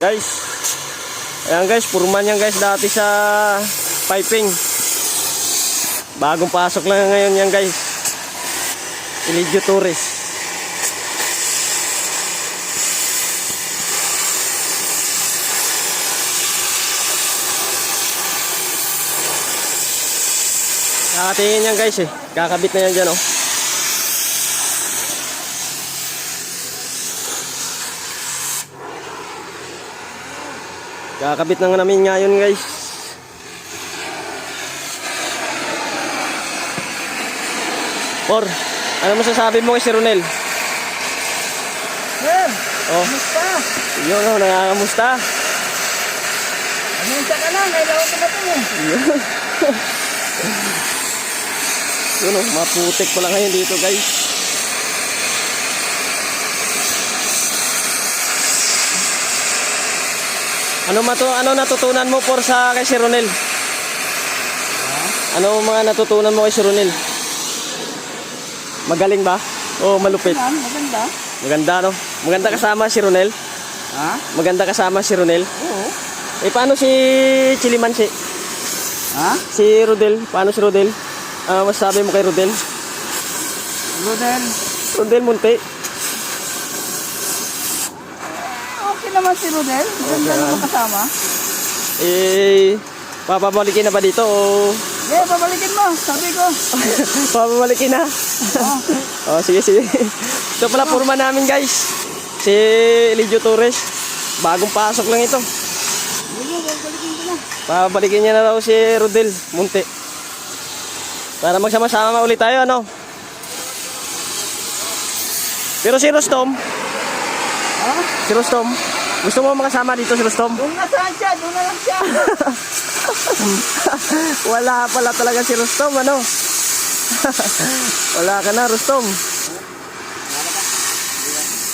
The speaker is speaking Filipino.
Guys, ayan guys, purman yan guys dati sa piping. Bagong pasok lang ngayon yan guys. Elijio Torres. Nakatingin yan guys eh. Kakabit na yan dyan oh. Kakabit na nga namin ngayon guys. Por, ano masasabi mo kay si Ronel? Sir, Oh, kamusta? yun oh, nangangamusta. Kamusta ka lang? Kailangan ko na ito eh. Yun. Yun oh, maputik pala ngayon dito guys. Ano natutunan mo por sa kay si Ronel? Ano mga natutunan mo kay si Ronel? Magaling ba? O malupit? Maganda. Maganda no? Maganda kasama si Ronel? Ha? Maganda kasama si Ronel? Oo. Eh paano si Chilimansi? Ha? Si Rodel? Paano si Rodel? Masasabi mo kay Rodel? Rodel. Rodel Munti? Okay naman si Rodel. Ganda Okay. naman kasama. Eh, papabalikin na ba dito o Yeah, babalikin mo. Sabi ko. papabalikin na? Oh. Oh, sige, sige. Ito pala purma namin guys. Si Elijio Torres. Bagong pasok lang ito. Sige, babalikin ko na. Papabalikin niya na raw si Rodel Munti. Para magsama-sama ulit tayo, ano? Pero si Rostom, Ha? si Rostom, gusto mo makasama dito si Rostom? Doon na saan siya? Doon na lang siya. Wala pala talaga si Rostom, ano? Wala ka na, Rostom.